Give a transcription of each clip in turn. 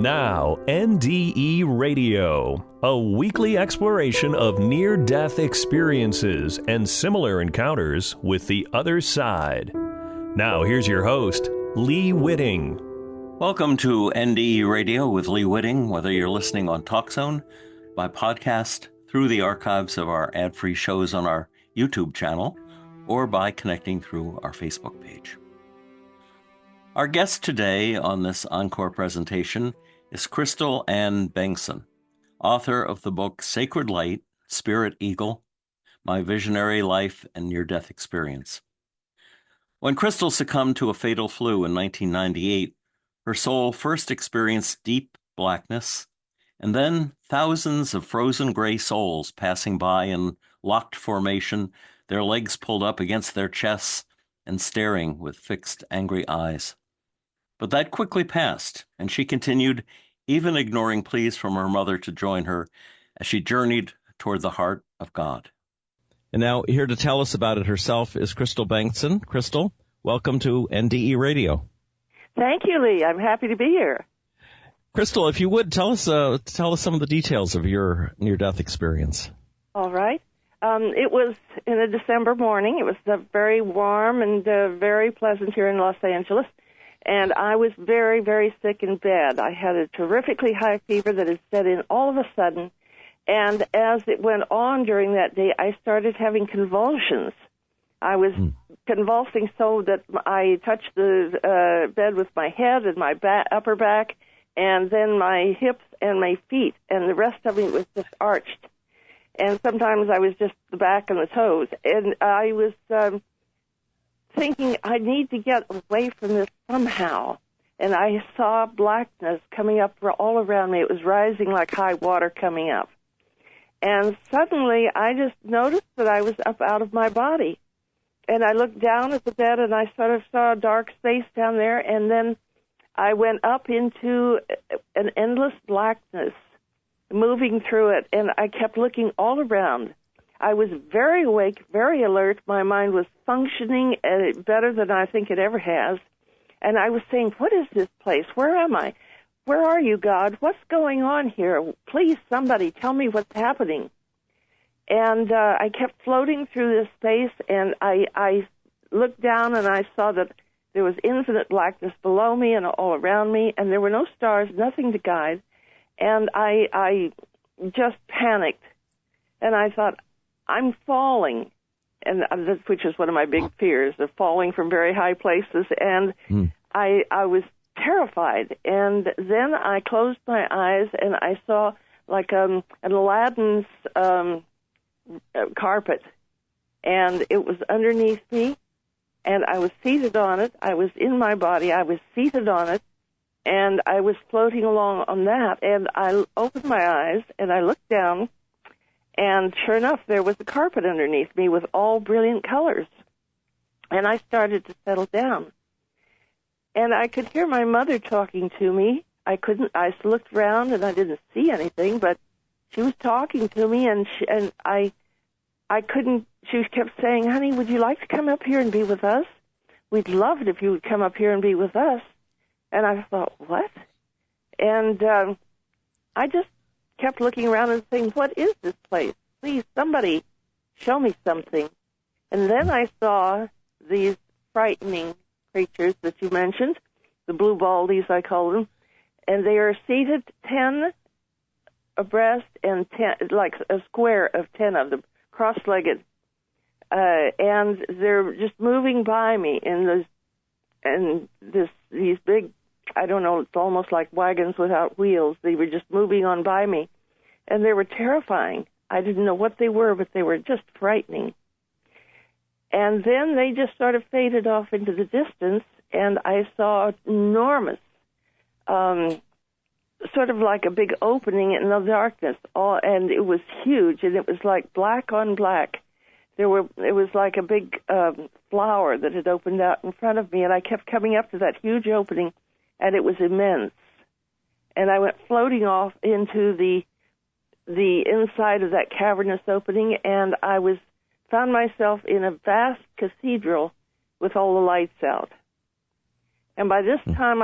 Now, NDE Radio, a weekly exploration of near-death experiences and similar encounters with the other side. Now, here's your host, Lee Witting. Welcome to NDE Radio with Lee Witting, whether you're listening on TalkZone, by podcast, through the archives of our ad-free shows on our YouTube channel, or by connecting through our Facebook page. Our guest today on this encore presentation is Cristael Ann Bengston, author of the book Sacred Light, Spirit Eagle, My Visionary Life and Near-Death Experience. When Cristael succumbed to a fatal flu in 1998, her soul first experienced deep blackness, and then thousands of frozen gray souls passing by in locked formation, their legs pulled up against their chests and staring with fixed, angry eyes. But that quickly passed, and she continued, even ignoring pleas from her mother to join her as she journeyed toward the heart of God. And now here to tell us about it herself is Cristael Bengston. Cristael, welcome to NDE Radio. Thank you, Lee. I'm happy to be here. Cristael, if you would, tell us some of the details of your near-death experience. All right. It was in a December morning. It was very warm and very pleasant here in Los Angeles. And I was very, very sick in bed. I had a terrifically high fever that had set in all of a sudden. And as it went on during that day, I started having convulsions. I was convulsing so that I touched the bed with my head and my upper back, and then my hips and my feet, and the rest of me was just arched. And sometimes I was just the back and the toes. And I was thinking, I need to get away from this somehow. And I saw blackness coming up all around me. It was rising like high water coming up. And suddenly I just noticed that I was up out of my body. And I looked down at the bed and I sort of saw a dark space down there, and then I went up into an endless blackness, moving through it, and I kept looking all around. I was very awake, very alert. My mind was functioning better than I think it ever has. And I was saying, what is this place? Where am I? Where are you, God? What's going on here? Please, somebody, tell me what's happening. And I kept floating through this space, and I looked down and I saw that there was infinite blackness below me and all around me, and there were no stars, nothing to guide. And I just panicked, and I thought, I'm falling, and which is one of my big fears, of falling from very high places. And I was terrified. And then I closed my eyes, and I saw like an Aladdin's carpet, and it was underneath me, and I was seated on it. I was in my body. I was seated on it, and I was floating along on that. And I opened my eyes, and I looked down, and sure enough, there was a carpet underneath me with all brilliant colors. And I started to settle down. And I could hear my mother talking to me. I looked around, and I didn't see anything, but she was talking to me, and I couldn't. She kept saying, honey, would you like to come up here and be with us? We'd love it if you would come up here and be with us. And I thought, what? And I just kept looking around and saying, what is this place? Please, somebody, show me something. And then I saw these frightening creatures that you mentioned, the blue baldies, I call them, and they are seated 10 abreast and 10, like a square of 10 of them, cross-legged, and they're just moving by me in these big, I don't know, it's almost like wagons without wheels. They were just moving on by me, and they were terrifying. I didn't know what they were, but they were just frightening. And then they just sort of faded off into the distance, and I saw enormous, sort of like a big opening in the darkness, and it was huge, and it was like black on black. It was like a big flower that had opened out in front of me, and I kept coming up to that huge opening, and it was immense. And I went floating off into the inside of that cavernous opening, and I found myself in a vast cathedral with all the lights out. And by this time,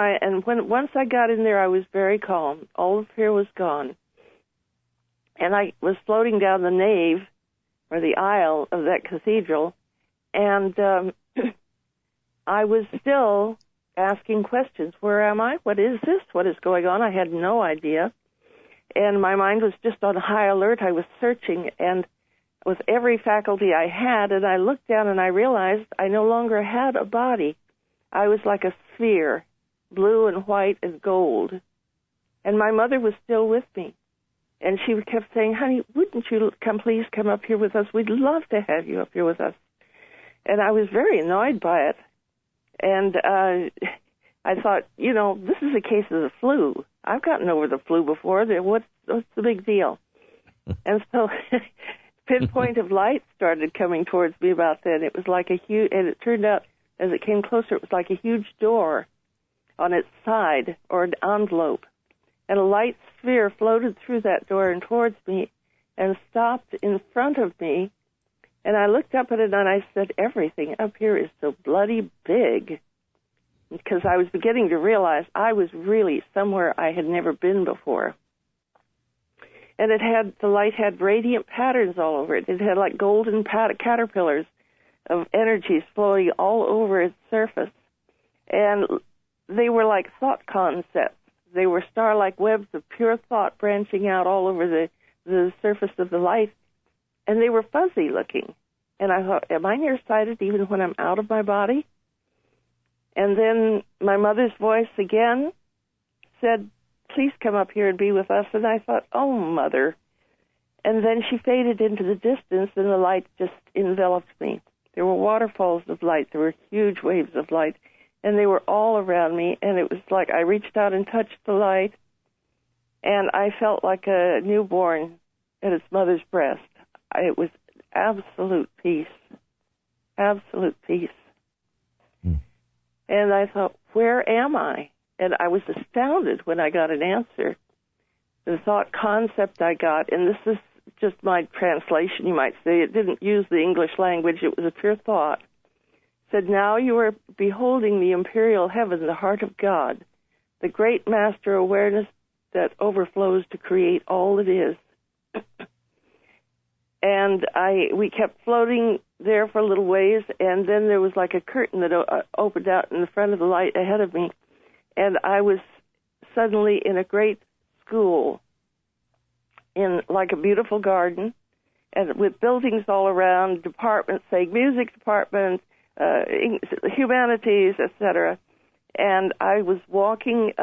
once I got in there, I was very calm. All the fear was gone. And I was floating down the nave, or the aisle of that cathedral, and I was still asking questions. Where am I? What is this? What is going on? I had no idea. And my mind was just on high alert. I was searching, and with every faculty I had, and I looked down and I realized I no longer had a body. I was like a sphere, blue and white and gold. And my mother was still with me. And she kept saying, honey, wouldn't you please come up here with us? We'd love to have you up here with us. And I was very annoyed by it. And I thought, this is a case of the flu. I've gotten over the flu before. What's the big deal? And so pinpoint of light started coming towards me about then. It was like a huge, and it turned out as it came closer, it was like a huge door on its side, or an envelope. And a light sphere floated through that door and towards me and stopped in front of me. And I looked up at it and I said, everything up here is so bloody big. Because I was beginning to realize I was really somewhere I had never been before. And the light had radiant patterns all over it. It had like golden caterpillars of energies flowing all over its surface. And they were like thought concepts. They were star-like webs of pure thought branching out all over the surface of the light. And they were fuzzy looking. And I thought, am I nearsighted even when I'm out of my body? And then my mother's voice again said, please come up here and be with us. And I thought, oh, Mother. And then she faded into the distance, and the light just enveloped me. There were waterfalls of light. There were huge waves of light, and they were all around me. And it was like I reached out and touched the light, and I felt like a newborn at its mother's breast. It was absolute peace, absolute peace. And I thought, where am I? And I was astounded when I got an answer. The thought concept I got, and this is just my translation, you might say. It didn't use the English language. It was a pure thought. It said, now you are beholding the imperial heaven, the heart of God, the great master awareness that overflows to create all that is. And we kept floating there for a little ways, and then there was like a curtain that opened out in the front of the light ahead of me, and I was suddenly in a great school, in like a beautiful garden, and with buildings all around, departments, say music department, humanities, etc. And I was walking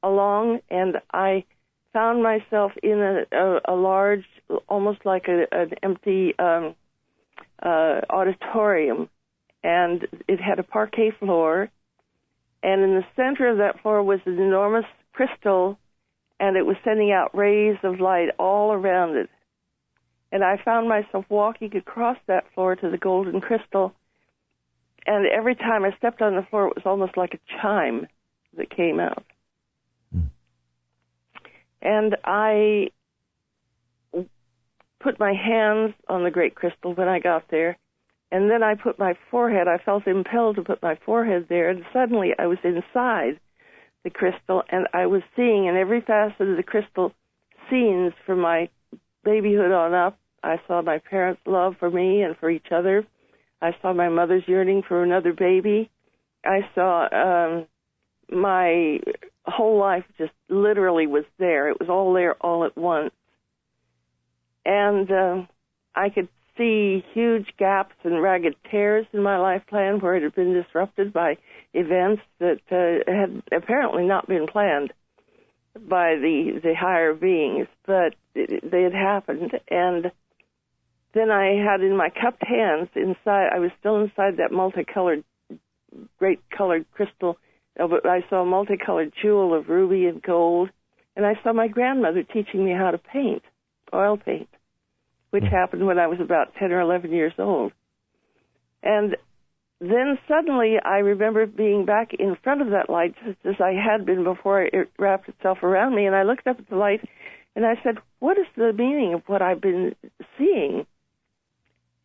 along, and I found myself in a large, almost like an empty auditorium, and it had a parquet floor, and in the center of that floor was an enormous crystal, and it was sending out rays of light all around it. And I found myself walking across that floor to the golden crystal, and every time I stepped on the floor, it was almost like a chime that came out. And I put my hands on the great crystal when I got there, and then I put my forehead, I felt impelled to put my forehead there, and suddenly I was inside the crystal, and I was seeing in every facet of the crystal scenes from my babyhood on up. I saw my parents' love for me and for each other. I saw my mother's yearning for another baby. I saw my whole life just literally was there. It was all there all at once. And I could see huge gaps and ragged tears in my life plan where it had been disrupted by events that had apparently not been planned by the higher beings, but they had happened. And then I had in my cupped hands inside, I was still inside that multicolored, great colored crystal. I saw a multicolored jewel of ruby and gold, and I saw my grandmother teaching me how to paint, oil paint, which happened when I was about 10 or 11 years old. And then suddenly I remember being back in front of that light, just as I had been before it wrapped itself around me, and I looked up at the light, and I said, what is the meaning of what I've been seeing?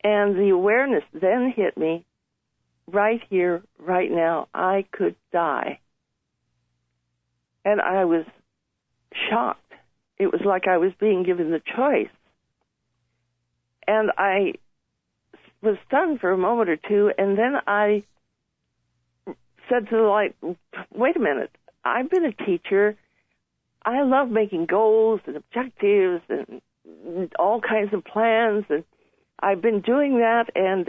And the awareness then hit me, right here, right now, I could die. And I was shocked. It was like I was being given the choice. And I was stunned for a moment or two, and then I said to the light, wait a minute, I've been a teacher. I love making goals and objectives and all kinds of plans, and I've been doing that, and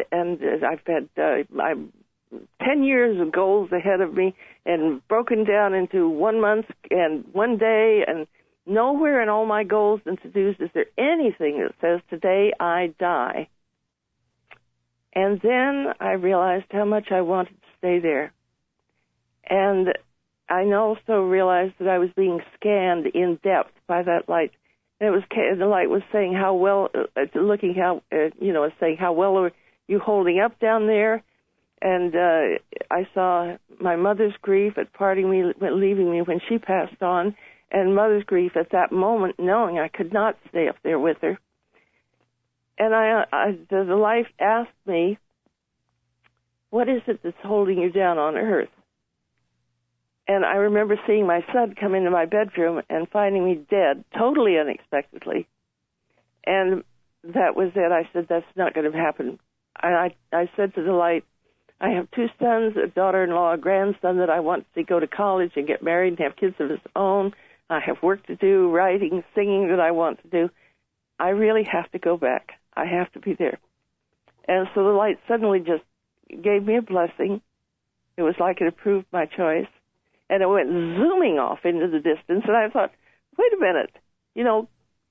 I've had I'm 10 years of goals ahead of me and broken down into 1 month and 1 day, and nowhere in all my goals and to-dos is there anything that says today I die. And then I realized how much I wanted to stay there. And I also realized that I was being scanned in depth by that light. And it was the light was saying how well, saying how well are you holding up down there. And I saw my mother's grief at parting me, leaving me when she passed on, and mother's grief at that moment, knowing I could not stay up there with her. And the light asked me, what is it that's holding you down on earth? And I remember seeing my son come into my bedroom and finding me dead, totally unexpectedly. And that was it. I said, that's not going to happen. And I said to the light, I have 2 sons, a daughter-in-law, a grandson that I want to go to college and get married and have kids of his own. I have work to do, writing, singing that I want to do. I really have to go back. I have to be there. And so the light suddenly just gave me a blessing. It was like it approved my choice. And it went zooming off into the distance. And I thought, wait a minute,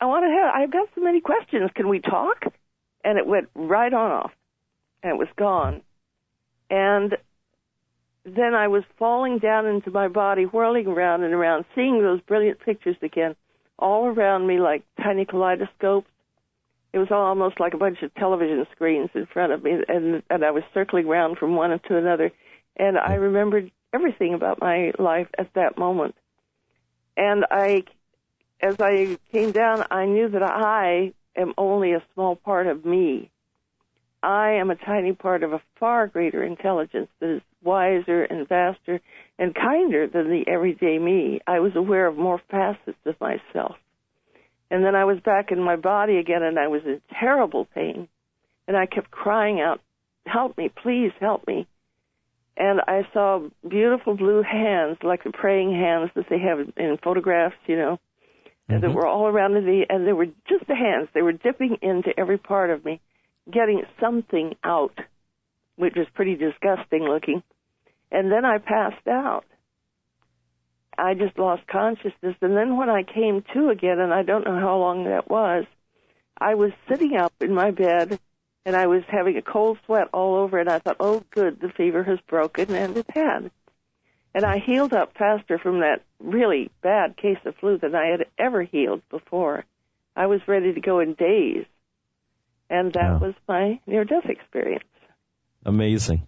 I've got so many questions. Can we talk? And it went right on off. And it was gone. And then I was falling down into my body, whirling around and around, seeing those brilliant pictures again, all around me like tiny kaleidoscopes. It was almost like a bunch of television screens in front of me, and I was circling around from one to another. And I remembered everything about my life at that moment. And as I came down, I knew that I am only a small part of me. I am a tiny part of a far greater intelligence that is wiser and vaster and kinder than the everyday me. I was aware of more facets of myself. And then I was back in my body again, and I was in terrible pain. And I kept crying out, help me, please help me. And I saw beautiful blue hands, like the praying hands that they have in photographs, and that were all around me. And they were just the hands. They were dipping into every part of me, getting something out, which was pretty disgusting looking. And then I passed out. I just lost consciousness. And then when I came to again, and I don't know how long that was, I was sitting up in my bed, and I was having a cold sweat all over, and I thought, oh, good, the fever has broken, and it had. And I healed up faster from that really bad case of flu than I had ever healed before. I was ready to go in days. And that was my near-death experience. Amazing.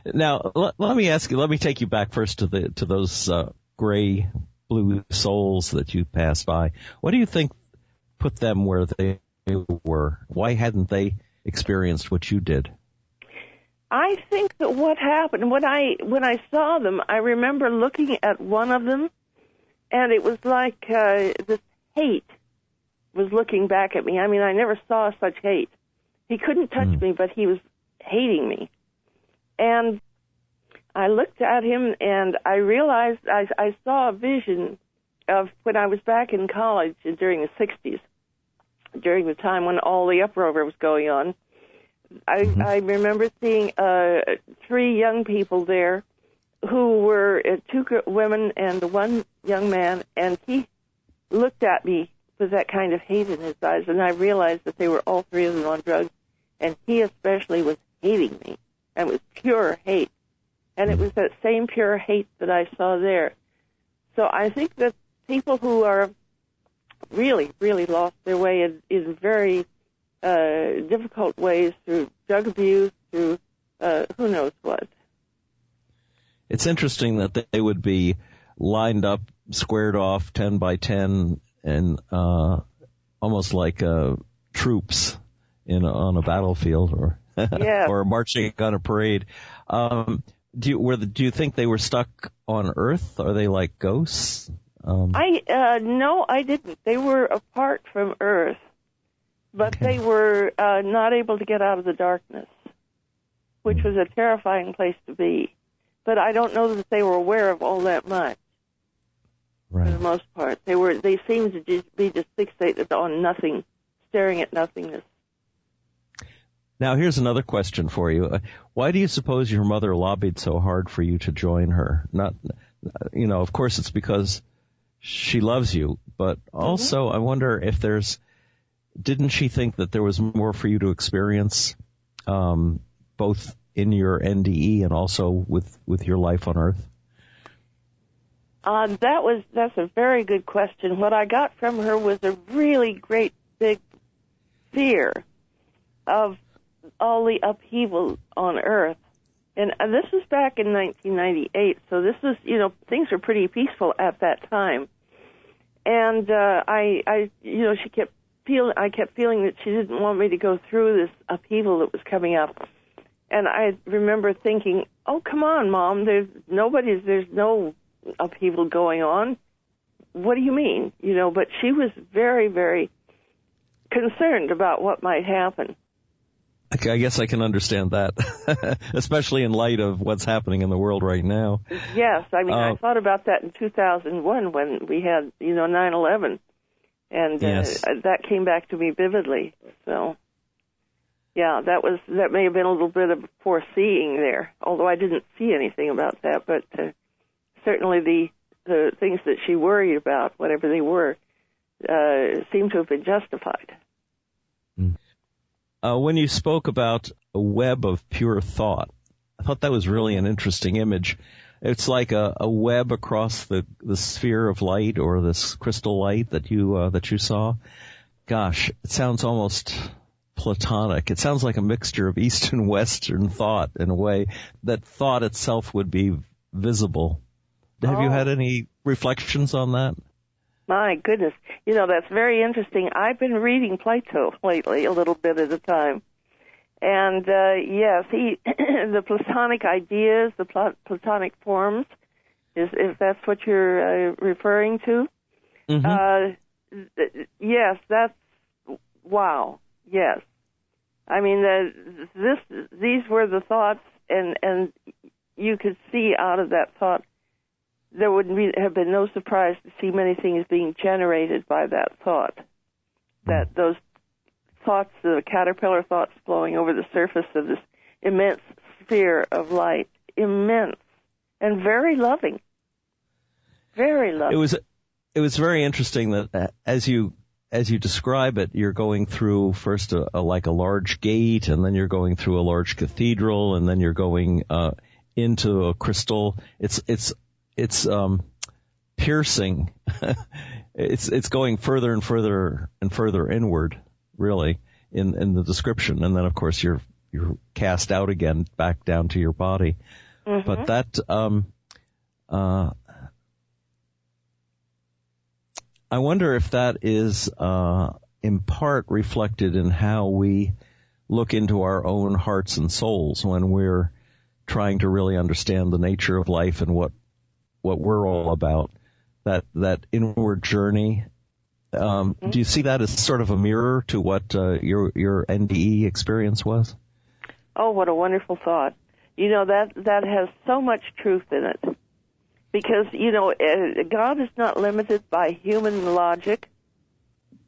Now, let me ask you, let me take you back first to those gray, blue souls that you passed by. What do you think put them where they were? Why hadn't they experienced what you did? I think that what happened, when I saw them, I remember looking at one of them, and it was like this hate was looking back at me. I mean, I never saw such hate. He couldn't touch me, but he was hating me. And I looked at him, and I realized I saw a vision of when I was back in college during the 60s, during the time when all the uproar was going on. I remember seeing 3 young people there who were 2 women and 1 young man, and he looked at me with that kind of hate in his eyes, and I realized that they were all 3 of them on drugs, and he especially was hating me, and it was pure hate. And it was that same pure hate that I saw there. So I think that people who are really, really lost their way in very difficult ways, through drug abuse, through who knows what. It's interesting that they would be lined up, squared off 10 by 10, and almost like troops on a battlefield, or Yes. or marching on a parade. Do you think they were stuck on Earth? Are they like ghosts? No, I didn't. They were apart from Earth, but Okay. they were not able to get out of the darkness, which was a terrifying place to be. But I don't know that they were aware of all that much. Right. For the most part, they seemed to be just fixated on nothing, staring at nothingness. Now, here's another question for you. Why do you suppose your mother lobbied so hard for you to join her? Not, of course it's because she loves you, but also I wonder if didn't she think that there was more for you to experience, both in your NDE and also with your life on Earth? That's a very good question. What I got from her was a really great big fear of all the upheaval on Earth. And this was back in 1998, so this was, things were pretty peaceful at that time. And I kept feeling that she didn't want me to go through this upheaval that was coming up. And I remember thinking, "Oh, come on, Mom, there's no upheaval going on. What do you mean?" But she was very, very concerned about what might happen. I guess I can understand that, especially in light of what's happening in the world right now. Yes, I mean, I thought about that in 2001 when we had, 9/11, and yes. That came back to me vividly. So, yeah, that may have been a little bit of foreseeing there, although I didn't see anything about that. But certainly the things that she worried about, whatever they were, seemed to have been justified. When you spoke about a web of pure thought, I thought that was really an interesting image. It's like a web across the sphere of light, or this crystal light that you saw. Gosh, it sounds almost Platonic. It sounds like a mixture of East and Western thought in a way that thought itself would be visible. Have you had any reflections on that? My goodness. That's very interesting. I've been reading Plato lately, a little bit at a time. And, yes, the Platonic ideas, the Platonic forms, if that's what you're referring to. Mm-hmm. Yes, that's, wow, yes. I mean, these were the thoughts, and you could see out of that thought there would have been no surprise to see many things being generated by that thought. That those thoughts, the caterpillar thoughts flowing over the surface of this immense sphere of light. Immense. And very loving. Very loving. It was very interesting that as you describe it, you're going through first like a large gate, and then you're going through a large cathedral, and then you're going into a crystal. It's piercing. It's going further and further and further inward, really, in the description. And then, of course, you're cast out again, back down to your body. Mm-hmm. But that, I wonder if that is, in part reflected in how we look into our own hearts and souls when we're trying to really understand the nature of life and what we're all about, that inward journey. Do you see that as sort of a mirror to what your NDE experience was? Oh, what a wonderful thought. That has so much truth in it. Because, God is not limited by human logic,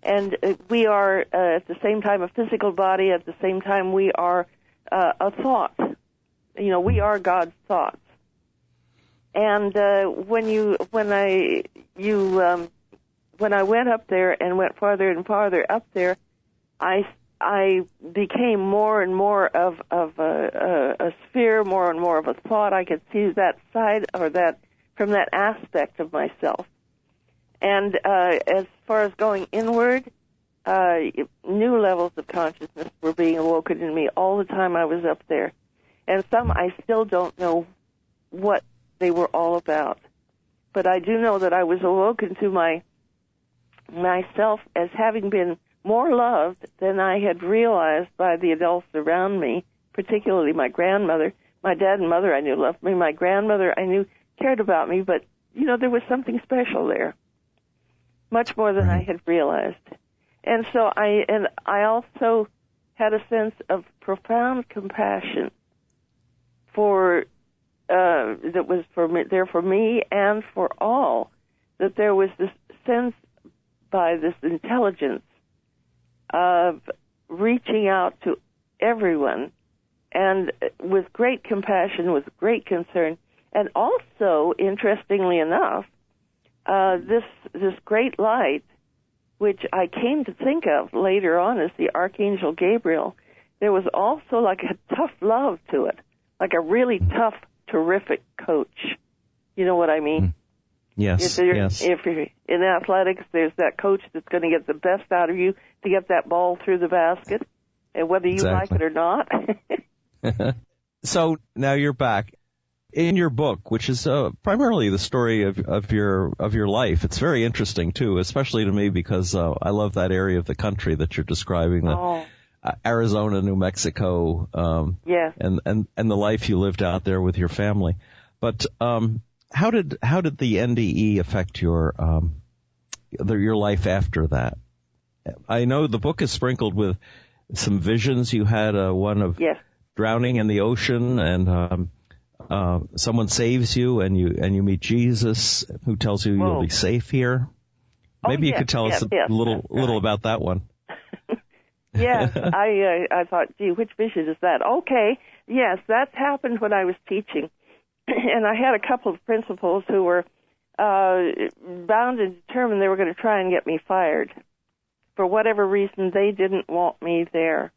and we are at the same time a physical body, at the same time we are a thought. We are God's thoughts. And when I went up there and went farther and farther up there, I became more and more of a sphere, more and more of a thought. I could see that side or that from that aspect of myself. And as far as going inward, new levels of consciousness were being awoken in me all the time I was up there. And some I still don't know what they were all about. But I do know that I was awoken to myself as having been more loved than I had realized by the adults around me particularly my grandmother. My dad and mother I knew loved me. My grandmother I knew cared about me, but, there was something special there, much more than I had realized. And so I also had a sense of profound compassion that was there for me and for all, that there was this sense by this intelligence of reaching out to everyone, and with great compassion, with great concern, and also, interestingly enough, this great light, which I came to think of later on as the Archangel Gabriel, there was also like a tough love to it, like a really tough, terrific coach. You know what I mean? Yes, If you're in athletics, there's that coach that's going to get the best out of you to get that ball through the basket, and whether you like it or not. So now you're back. In your book, which is primarily the story of your life, it's very interesting too, especially to me because I love that area of the country that you're describing, Arizona, New Mexico, and the life you lived out there with your family. But how did the NDE affect your life after that? I know the book is sprinkled with some visions. You had one of drowning in the ocean, and someone saves you, and you meet Jesus, who tells you you'll be safe here. Maybe you could tell us a little about that one. Yes, I thought, gee, which vision is that? Okay, yes, that's happened when I was teaching, and I had a couple of principals who were bound and determined they were going to try and get me fired. For whatever reason, they didn't want me there,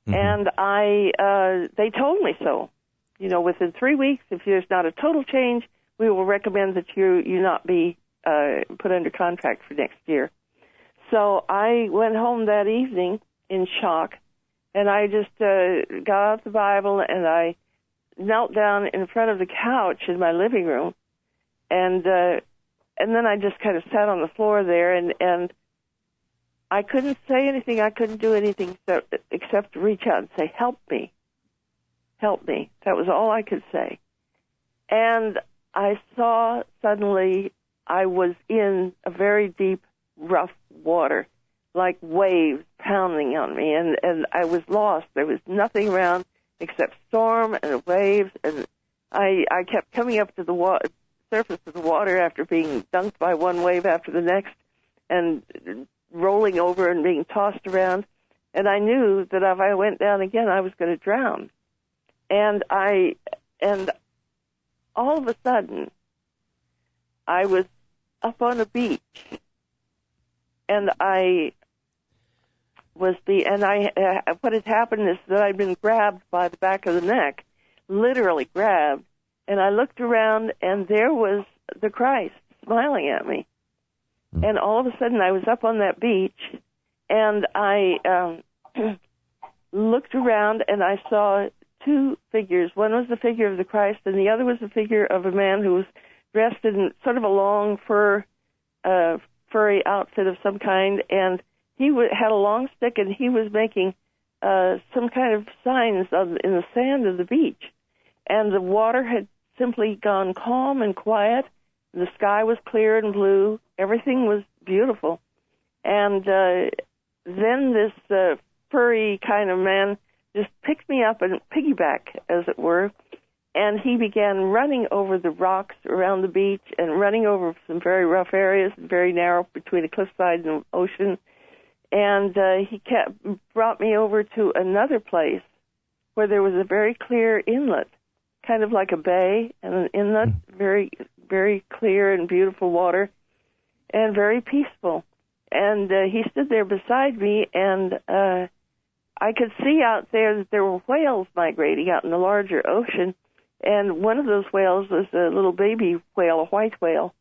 and they told me so. Within 3 weeks, if there's not a total change, we will recommend that you not be put under contract for next year. So I went home that evening in shock, and I just got out the Bible, and I knelt down in front of the couch in my living room, and then I just kind of sat on the floor there, and I couldn't say anything. I couldn't do anything except reach out and say, "Help me. Help me." That was all I could say. And I saw suddenly I was in a very deep, rough water, like waves pounding on me, and I was lost. There was nothing around except storm and waves, and I kept coming up to the surface of the water after being dunked by one wave after the next, and rolling over and being tossed around. And I knew that if I went down again, I was going to drown. And all of a sudden, I was up on a beach, and what had happened is that I'd been grabbed by the back of the neck, literally grabbed, and I looked around, and there was the Christ smiling at me. And all of a sudden, I was up on that beach, and I looked around, and I saw two figures. One was the figure of the Christ, and the other was the figure of a man who was dressed in sort of a long furry outfit of some kind, and he had a long stick, and he was making some kind of signs in the sand of the beach. And the water had simply gone calm and quiet. The sky was clear and blue. Everything was beautiful. And then this furry kind of man just picked me up and piggyback, as it were, and he began running over the rocks around the beach and running over some very rough areas, very narrow between a cliffside and the ocean. And he brought me over to another place where there was a very clear inlet, kind of like a bay, and an inlet, very, very clear and beautiful water, and very peaceful. And he stood there beside me, and I could see out there that there were whales migrating out in the larger ocean, and one of those whales was a little baby whale, a white whale,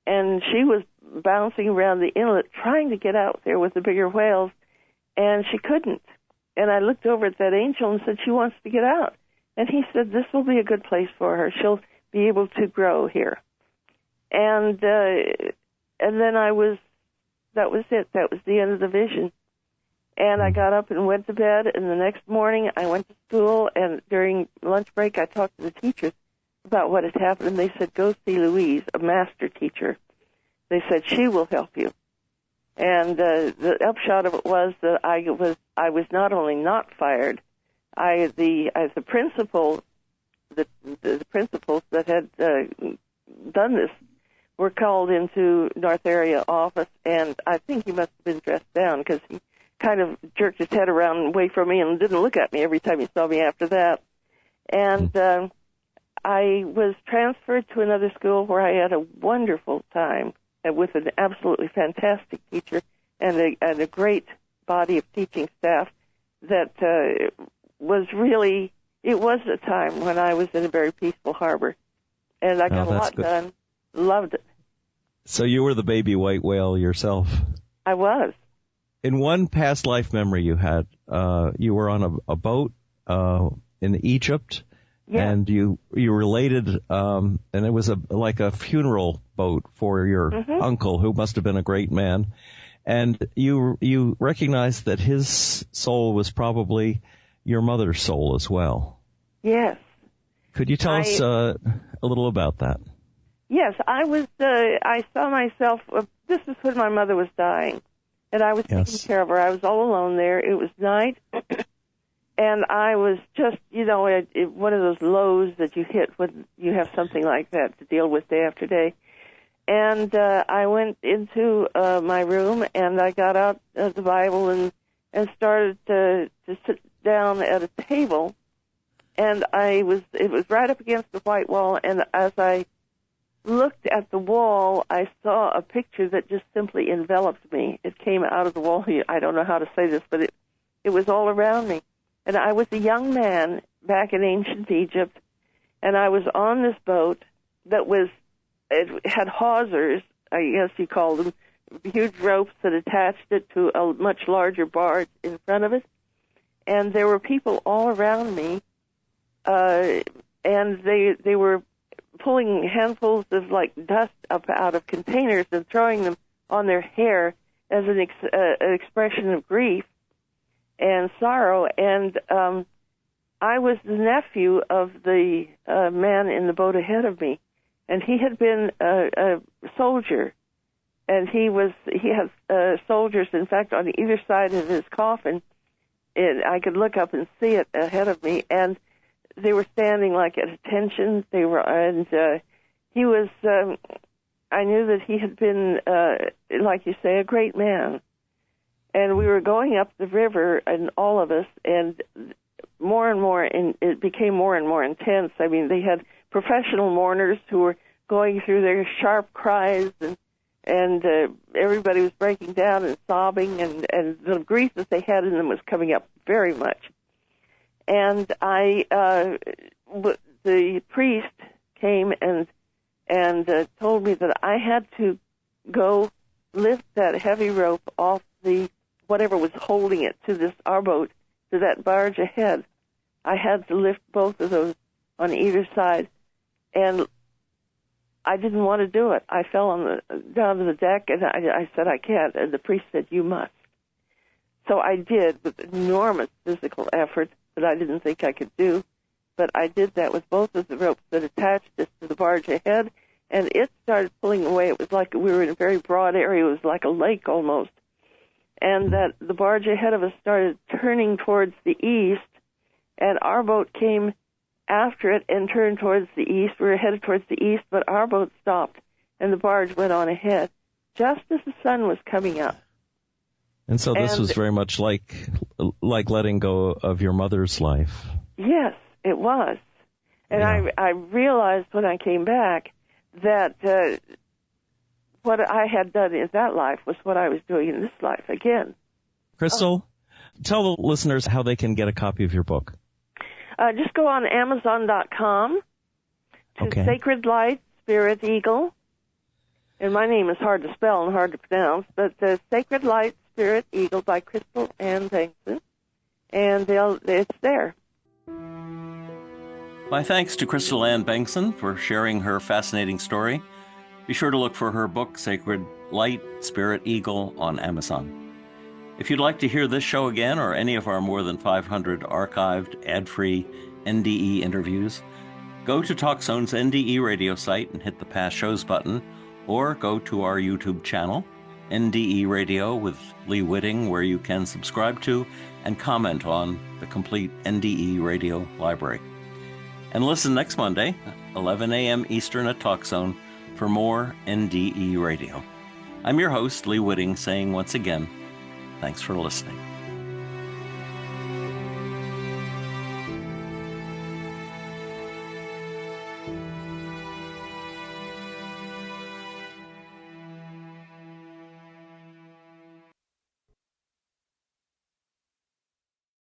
and she was bouncing around the inlet trying to get out there with the bigger whales, and she couldn't. And I looked over at that angel and said, "She wants to get out." And he said, "This will be a good place for her. She'll be able to grow here." And then that was it. That was the end of the vision. And I got up and went to bed, and the next morning I went to school, and during lunch break I talked to the teachers about what had happened, and they said, go see Louise, a master teacher. They said, she will help you. And the upshot of it was that I was not only not fired, the principals that had done this were called into North Area office, and I think he must have been dressed down because he kind of jerked his head around away from me and didn't look at me every time he saw me after that. And I was transferred to another school where I had a wonderful time with an absolutely fantastic teacher and a great body of teaching staff that was really, it was a time when I was in a very peaceful harbor. And I got a lot done. Loved it. So you were the baby white whale yourself. I was. In one past life memory you had, you were on a boat in Egypt, and you related, and it was like a funeral boat for your uncle, who must have been a great man, and you recognized that his soul was probably your mother's soul as well. Yes. Could you tell us a little about that? Yes, I saw myself. This is when my mother was dying. And I was taking care of her. I was all alone there. It was night, and I was just, one of those lows that you hit when you have something like that to deal with day after day. And I went into my room, and I got out the Bible and started to sit down at a table. And it was right up against the white wall, and as I looked at the wall, I saw a picture that just simply enveloped me. It came out of the wall. I don't know how to say this, but it was all around me. And I was a young man back in ancient Egypt, and I was on this boat that it had hawsers, I guess you call them, huge ropes that attached it to a much larger barge in front of it. And there were people all around me, and they were pulling handfuls of dust up out of containers and throwing them on their hair as an expression of grief and sorrow. And I was the nephew of the man in the boat ahead of me, and he had been a soldier, and he had soldiers, in fact, on either side of his coffin. And I could look up and see it ahead of me, and they were standing at attention. He was. I knew that he had been, like you say, a great man. And we were going up the river, and all of us, and more and more, it became more and more intense. I mean, they had professional mourners who were going through their sharp cries, and everybody was breaking down and sobbing, and the grief that they had in them was coming up very much. And the priest came and told me that I had to go lift that heavy rope off whatever was holding it to our boat, to that barge ahead. I had to lift both of those on either side, and I didn't want to do it. I fell down to the deck, and I said, I can't. And the priest said, you must. So I did, with enormous physical effort that I didn't think I could do. But I did that with both of the ropes that attached us to the barge ahead, and it started pulling away. It was like we were in a very broad area. It was like a lake almost. And that the barge ahead of us started turning towards the east, and our boat came after it and turned towards the east. We were headed towards the east, but our boat stopped, and the barge went on ahead, just as the sun was coming up. And so this was very much like letting go of your mother's life. Yes, it was. And yeah. I realized when I came back that what I had done in that life was what I was doing in this life again. Cristael, tell the listeners how they can get a copy of your book. Just go on Amazon.com to Sacred Light, Spirit Eagle. And my name is hard to spell and hard to pronounce, but Sacred Light, Spirit Eagle by Cristael Ann Bengston. And it's there. My thanks to Cristael Ann Bengston for sharing her fascinating story. Be sure to look for her book, Sacred Light, Spirit Eagle, on Amazon. If you'd like to hear this show again or any of our more than 500 archived, ad-free NDE interviews, go to TalkZone's NDE Radio site and hit the Past Shows button, or go to our YouTube channel, NDE Radio with Lee Witting, where you can subscribe to and comment on the complete NDE Radio library. And listen next Monday, 11 a.m. Eastern at TalkZone, for more NDE Radio. I'm your host, Lee Witting, saying once again, thanks for listening.